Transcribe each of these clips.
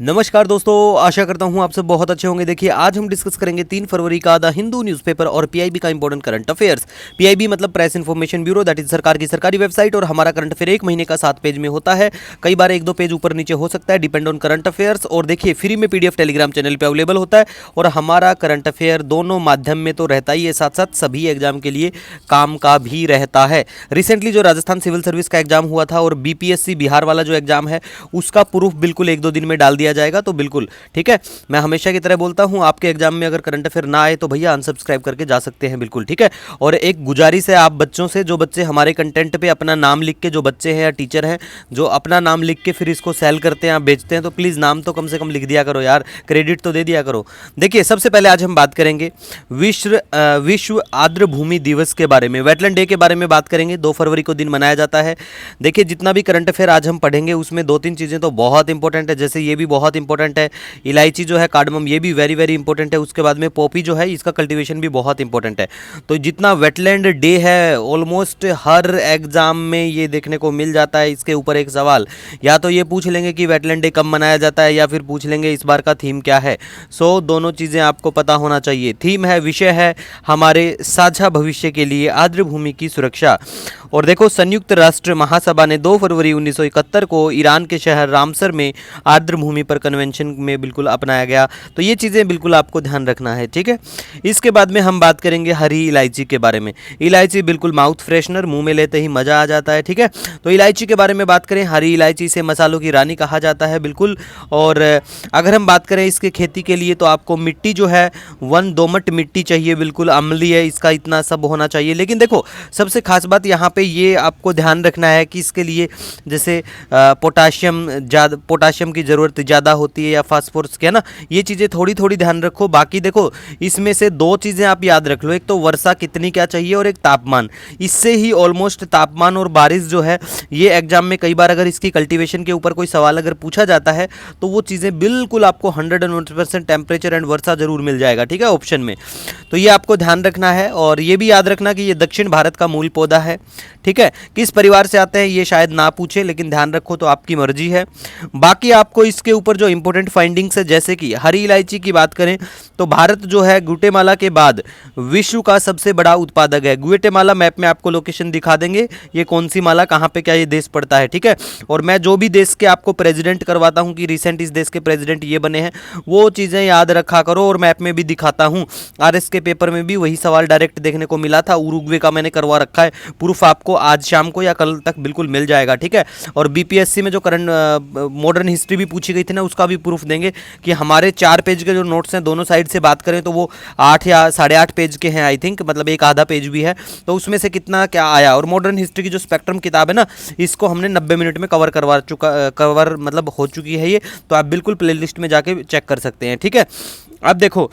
नमस्कार दोस्तों, आशा करता हूँ आप सब बहुत अच्छे होंगे। देखिए, आज हम डिस्कस करेंगे 3 फरवरी का द हिंदू न्यूज़पेपर और पीआईबी का इंपॉर्टेंट करंट अफेयर्स। पीआईबी मतलब press information bureau, that is सरकार की सरकारी वेबसाइट। और हमारा करंट अफेयर 1 महीने का 7 पेज में होता है, कई बार 1-2 पेज ऊपर नीचे हो सकता है, डिपेंड ऑन करंट अफेयर्स। और देखिए, फ्री में पीडीएफ टेलीग्राम चैनल पर अवेलेबल होता है। और हमारा करंट अफेयर दोनों माध्यम में तो रहता ही है, साथ साथ सभी एग्जाम के लिए काम का भी रहता है। रिसेंटली जो राजस्थान सिविल सर्विस का एग्जाम हुआ था और बीपीएससी बिहार वाला जो एग्जाम है, उसका प्रूफ बिल्कुल 1-2 दिन में डाल दिया जाएगा, तो बिल्कुल ठीक है। मैं हमेशा की तरह बोलता हूं, आपके एग्जाम में अगर करंट अफेयर ना आए तो भैया अनसब्सक्राइब करके जा सकते हैं, बिल्कुल ठीक है। और एक गुजारिश है आप बच्चों से, जो बच्चे हमारे कंटेंट पे अपना नाम लिख के, जो बच्चे हैं या टीचर हैं जो अपना नाम लिख के फिर इसको सेल करते हैं या बेचते हैं, तो प्लीज़ नाम तो कम से कम लिख दिया करो यार, क्रेडिट तो दे दिया करो। देखिए, सबसे पहले आज हम बात करेंगे विश्व आर्द्र भूमि दिवस के बारे में, वेटलैंड डे के बारे में बात करेंगे। 2 फरवरी को दिन मनाया जाता है। देखिए, जितना भी करंट अफेयर आज हम पढ़ेंगे उसमें 2-3 चीज़ें तो बहुत इंपॉर्टेंट है, जैसे ये भी बहुत इंपॉर्टेंट है, इलायची जो है, कार्डमम, ये भी वेरी वेरी इंपॉर्टेंट है। उसके बाद में पॉपी जो है, इसका कल्टीवेशन भी बहुत इंपॉर्टेंट है। तो जितना वेटलैंड डे है, ऑलमोस्ट हर एग्जाम में ये देखने को मिल जाता है। इसके ऊपर एक सवाल या तो ये पूछ लेंगे कि वेटलैंड डे कब मनाया जाता है, या फिर पूछ लेंगे इस बार का थीम क्या है। सो दोनों चीज़ें आपको पता होना चाहिए। थीम है, विषय है हमारे साझा भविष्य के लिए आर्द्र भूमि की सुरक्षा। और देखो, संयुक्त राष्ट्र महासभा ने 2 फरवरी 1971 को ईरान के शहर रामसर में आर्द्र भूमि पर कन्वेंशन में बिल्कुल अपनाया गया। तो ये चीज़ें बिल्कुल आपको ध्यान रखना है, ठीक है। इसके बाद में हम बात करेंगे हरी इलायची के बारे में। इलायची बिल्कुल माउथ फ्रेशनर, मुंह में लेते ही मज़ा आ जाता है, ठीक है। तो इलायची के बारे में बात करें, हरी इलायची से मसालों की रानी कहा जाता है, बिल्कुल। और अगर हम बात करें इसके खेती के लिए, तो आपको मिट्टी जो है वन दोमट मिट्टी चाहिए, बिल्कुल अम्लीय है, इसका इतना सब होना चाहिए। लेकिन देखो, सबसे खास बात यहाँ पे ये आपको ध्यान रखना है कि इसके लिए जैसे पोटाशियम की ज़रूरत ज़्यादा होती है, या फास्फोरस की, है ना। ये चीज़ें थोड़ी थोड़ी ध्यान रखो। बाकी देखो, इसमें से 2 चीज़ें आप याद रख लो, एक तो वर्षा कितनी क्या चाहिए, और एक तापमान। इससे ही ऑलमोस्ट तापमान और बारिश जो है, ये एग्जाम में कई बार अगर इसकी कल्टीवेशन के ऊपर कोई सवाल अगर पूछा जाता है, तो वो चीज़ें बिल्कुल आपको 101% टेम्परेचर एंड वर्षा जरूर मिल जाएगा, ठीक है, ऑप्शन में। तो ये आपको ध्यान रखना है। और ये भी याद रखना कि ये दक्षिण भारत का मूल पौधा है, ठीक है। किस परिवार से आते हैं ये शायद ना पूछे, लेकिन ध्यान रखो, तो आपकी मर्जी है। बाकी आपको इसके ऊपर जो इंपॉर्टेंट फाइंडिंग्स है, जैसे कि हरी इलायची की बात करें तो भारत जो है गुटेमाला के बाद विश्व का सबसे बड़ा उत्पादक है। गुटेमाला मैप में आपको लोकेशन दिखा देंगे, ये कौन सी माला कहाँ पे क्या ये देश पड़ता है, ठीक है। और मैं जो भी देश के आपको प्रेसिडेंट करवाता हूँ कि रिसेंट इस देश के प्रेसिडेंट ये बने हैं, वो चीज़ें याद रखा करो। और मैप में भी दिखाता हूँ, आरएस के पेपर में भी वही सवाल डायरेक्ट देखने को मिला था। उरुग्वे का मैंने करवा रखा है, प्रूफ आपको आज शाम को या कल तक बिल्कुल मिल जाएगा, ठीक है। और बीपीएससी में जो करंट मॉडर्न हिस्ट्री भी पूछी गई थी ना, उसका भी प्रूफ देंगे कि हमारे 4 पेज के जो नोट्स हैं, दोनों साइड से बात करें तो वो 8 या 8.5 पेज के हैं, आई थिंक, मतलब एक आधा पेज भी है। तो उसमें से कितना क्या आया। और मॉडर्न हिस्ट्री की जो स्पेक्ट्रम किताब है ना, इसको हमने 90 मिनट में कवर मतलब हो चुकी है ये। तो आप बिल्कुल प्ले लिस्ट में जाके चेक कर सकते हैं, ठीक है। अब देखो,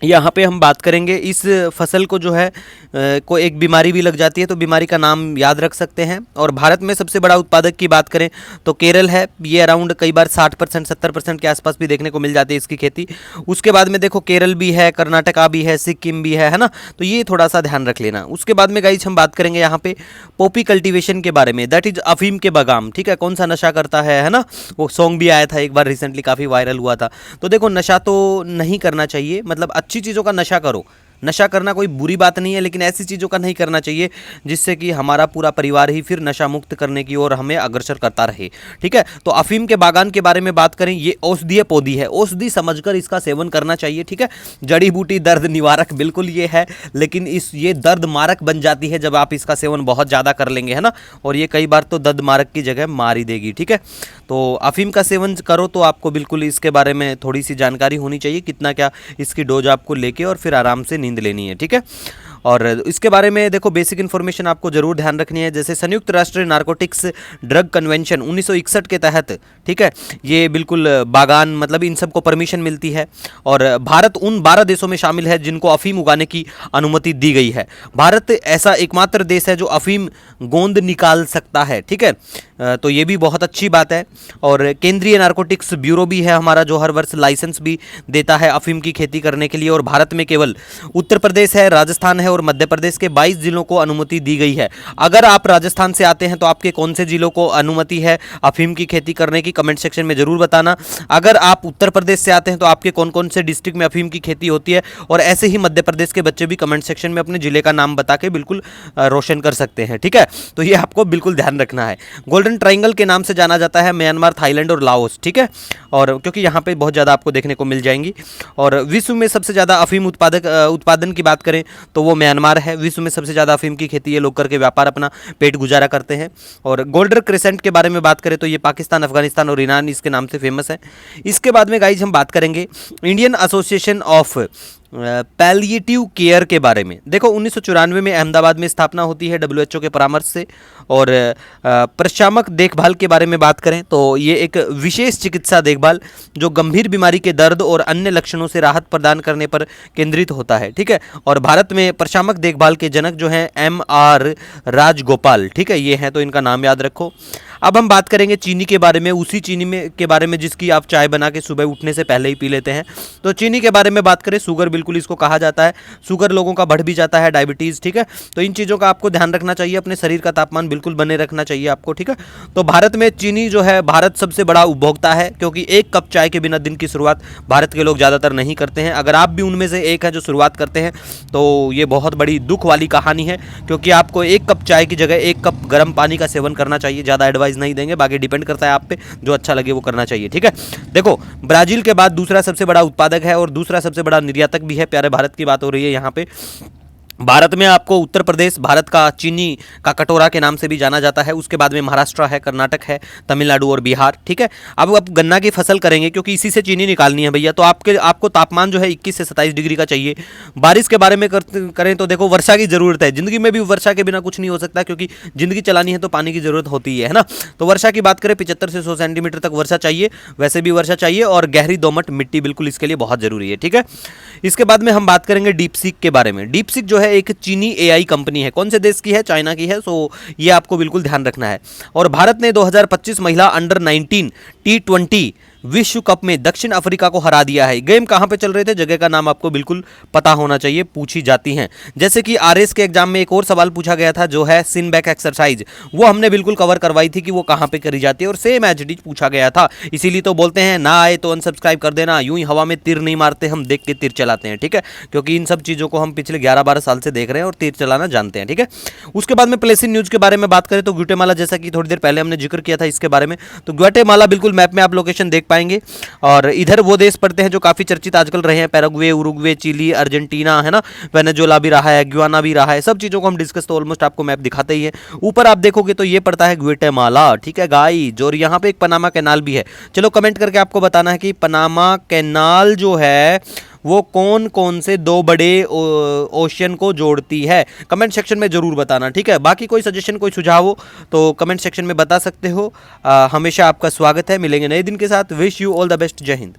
यहाँ पे हम बात करेंगे इस फसल को जो है को एक बीमारी भी लग जाती है, तो बीमारी का नाम याद रख सकते हैं। और भारत में सबसे बड़ा उत्पादक की बात करें तो केरल है, ये अराउंड कई बार 60% 70% के आसपास भी देखने को मिल जाती है इसकी खेती। उसके बाद में देखो, केरल भी है, कर्नाटका भी है, सिक्किम भी है ना। तो ये थोड़ा सा ध्यान रख लेना। उसके बाद में गाइस हम बात करेंगे यहाँ पे पॉपी कल्टीवेशन के बारे में, दैट इज अफीम के बागाम, ठीक है। कौन सा नशा करता है ना, वो सॉन्ग भी आया था एक बार रिसेंटली, काफ़ी वायरल हुआ था। तो देखो, नशा तो नहीं करना चाहिए, मतलब अच्छी चीज़ों का नशा करो। नशा करना कोई बुरी बात नहीं है, लेकिन ऐसी चीज़ों का नहीं करना चाहिए जिससे कि हमारा पूरा परिवार ही फिर नशा मुक्त करने की ओर हमें अग्रसर करता रहे, ठीक है। तो अफीम के बागान के बारे में बात करें, ये औषधीय पौधी है, औषधि समझकर इसका सेवन करना चाहिए, ठीक है। जड़ी बूटी दर्द निवारक बिल्कुल ये है, लेकिन ये दर्द मारक बन जाती है जब आप इसका सेवन बहुत ज़्यादा कर लेंगे, है ना। और ये कई बार तो दर्द मारक की जगह मार ही देगी, ठीक है। तो अफीम का सेवन करो तो आपको बिल्कुल इसके बारे में थोड़ी सी जानकारी होनी चाहिए, कितना क्या इसकी डोज आपको लेके और फिर आराम से नींद लेनी है, ठीक है। और इसके बारे में देखो, बेसिक इन्फॉर्मेशन आपको जरूर ध्यान रखनी है। जैसे संयुक्त राष्ट्र नारकोटिक्स ड्रग कन्वेंशन 1961 के तहत, ठीक है, ये बिल्कुल बागान मतलब इन सबको परमिशन मिलती है। और भारत उन 12 देशों में शामिल है जिनको अफीम उगाने की अनुमति दी गई है। भारत ऐसा एकमात्र देश है जो अफीम गोंद निकाल सकता है, ठीक है। तो ये भी बहुत अच्छी बात है। और केंद्रीय नारकोटिक्स ब्यूरो भी है हमारा, जो हर वर्ष लाइसेंस भी देता है अफीम की खेती करने के लिए। और भारत में केवल उत्तर प्रदेश है, राजस्थान है और मध्य प्रदेश के 22 जिलों को अनुमति दी गई है। अगर आप राजस्थान से आते हैं तो आपके कौन से जिलों को अनुमति है अफीम की खेती करने की, कमेंट सेक्शन में जरूर बताना। अगर आप उत्तर प्रदेश से आते हैं तो आपके कौन कौन से डिस्ट्रिक्ट में अफीम की खेती होती है, और ऐसे ही मध्य प्रदेश के बच्चे भी कमेंट सेक्शन में अपने जिले का नाम बता के बिल्कुल रोशन कर सकते हैं। ठीक है, तो ये आपको बिल्कुल ध्यान रखना है। गोल्डन ट्राइंगल के नाम से जाना जाता है म्यांमार, थाईलैंड और लाओस। ठीक है, और क्योंकि यहाँ पे बहुत ज़्यादा आपको देखने को मिल जाएंगी। और विश्व में सबसे ज़्यादा अफीम उत्पादन की बात करें तो वो म्यांमार है। विश्व में सबसे ज़्यादा अफीम की खेती ये लोग करके व्यापार अपना पेट गुजारा करते हैं। और गोल्डन क्रेसेंट के बारे में बात करें तो ये पाकिस्तान, अफगानिस्तान और ईरान इसके नाम से फेमस है। इसके बाद में गाइज हम बात करेंगे Indian association of palliative care के बारे में। देखो 1994 में अहमदाबाद में स्थापना होती है WHO के परामर्श से। और प्रशामक देखभाल के बारे में बात करें तो ये एक विशेष चिकित्सा देखभाल जो गंभीर बीमारी के दर्द और अन्य लक्षणों से राहत प्रदान करने पर केंद्रित होता है। ठीक है, और भारत में प्रशामक देखभाल के जनक जो हैं MR राजगोपाल। ठीक है, ये हैं, तो इनका नाम याद रखो। अब हम बात करेंगे चीनी के बारे में, उसी चीनी में के बारे में जिसकी आप चाय बना के सुबह उठने से पहले ही पी लेते हैं। तो चीनी के बारे में बात करें, शुगर बिल्कुल इसको कहा जाता है। शुगर लोगों का बढ़ भी जाता है, डायबिटीज़। ठीक है, तो इन चीज़ों का आपको ध्यान रखना चाहिए, अपने शरीर का तापमान बिल्कुल बने रखना चाहिए आपको। ठीक है, तो भारत में चीनी जो है, भारत सबसे बड़ा उपभोक्ता है, क्योंकि एक कप चाय के बिना दिन की शुरुआत भारत के लोग ज़्यादातर नहीं करते हैं। अगर आप भी उनमें से एक है जो शुरुआत करते हैं तो ये बहुत बड़ी दुख वाली कहानी है, क्योंकि आपको एक कप चाय की जगह एक कप गर्म पानी का सेवन करना चाहिए। ज़्यादा एडवाइस नहीं देंगे, बाकी डिपेंड करता है आप पे, जो अच्छा लगे वो करना चाहिए। ठीक है, देखो ब्राजील के बाद दूसरा सबसे बड़ा उत्पादक है और दूसरा सबसे बड़ा निर्यातक भी है। प्यारे भारत की बात हो रही है यहाँ पे। भारत में आपको उत्तर प्रदेश भारत का चीनी का कटोरा के नाम से भी जाना जाता है। उसके बाद में महाराष्ट्र है, कर्नाटक है, तमिलनाडु और बिहार। ठीक है, अब आप गन्ना की फसल करेंगे क्योंकि इसी से चीनी निकालनी है भैया, तो आपको तापमान जो है 21 से 27 डिग्री का चाहिए। बारिश के बारे में करें तो देखो वर्षा की ज़रूरत है। ज़िंदगी में भी वर्षा के बिना कुछ नहीं हो सकता, क्योंकि ज़िंदगी चलानी है तो पानी की ज़रूरत होती है ना। तो वर्षा की बात करें 75 से 100 सेंटीमीटर तक वर्षा चाहिए, वैसे भी वर्षा चाहिए। और गहरी दोमट मिट्टी बिल्कुल इसके लिए बहुत ज़रूरी है। ठीक है, इसके बाद में हम बात करेंगे डीपसीक के बारे में। डीपसीक जो है एक चीनी AI कंपनी है। कौन से देश की है? चाइना की है। सो ये आपको बिल्कुल ध्यान रखना है। और भारत ने 2025 महिला अंडर 19 T20 विश्व कप में दक्षिण अफ्रीका को हरा दिया है। गेम कहाँ पे चल रहे थे, जगह का नाम आपको बिल्कुल पता होना चाहिए, पूछी जाती हैं। जैसे कि RS के एग्जाम में एक और सवाल पूछा गया था जो है सिन बैक एक्सरसाइज, वो हमने बिल्कुल कवर करवाई थी कि वो कहाँ पे करी जाती है, और सेम एज इट इज पूछा गया था। इसीलिए तो बोलते हैं ना आए तो अनसब्सक्राइब कर देना, यूं ही हवा में तीर नहीं मारते, हम देख के तीर चलाते हैं। ठीक है, क्योंकि इन सब चीज़ों को हम पिछले 11-12 साल से देख रहे हैं और तीर चलाना जानते हैं। ठीक है, उसके बाद में प्लेसिन न्यूज़ के बारे में बात करें तो ग्वाटेमाला, जैसा कि थोड़ी देर पहले हमने जिक्र किया था इसके बारे में, तो ग्वाटेमाला बिल्कुल मैप में आप लोकेशन देख पाएंगे। और इधर वो देश पड़ते हैं जो काफ़ी चर्चित आजकल रहे हैं, पैराग्वे, उरुग्वे, चिली, अर्जेंटीना, है ना, वेनेजुएला भी रहा है, ग्याना भी रहा है। सब चीज़ों को हम डिस्कस तो ऑलमोस्ट आपको मैप दिखाते ही है। ऊपर आप देखोगे तो ये पड़ता है ग्वाटेमाला। ठीक है गाइस, और यहाँ पे एक पनामा कैनाल भी है। चलो कमेंट करके आपको बताना है कि पनामा कैनाल जो है वो कौन कौन से 2 बड़े ओशियन को जोड़ती है, कमेंट सेक्शन में जरूर बताना। ठीक है, बाकी कोई सजेशन, कोई सुझाव हो तो कमेंट सेक्शन में बता सकते हो। हमेशा आपका स्वागत है। मिलेंगे नए दिन के साथ। Wish you all the best. जय हिंद।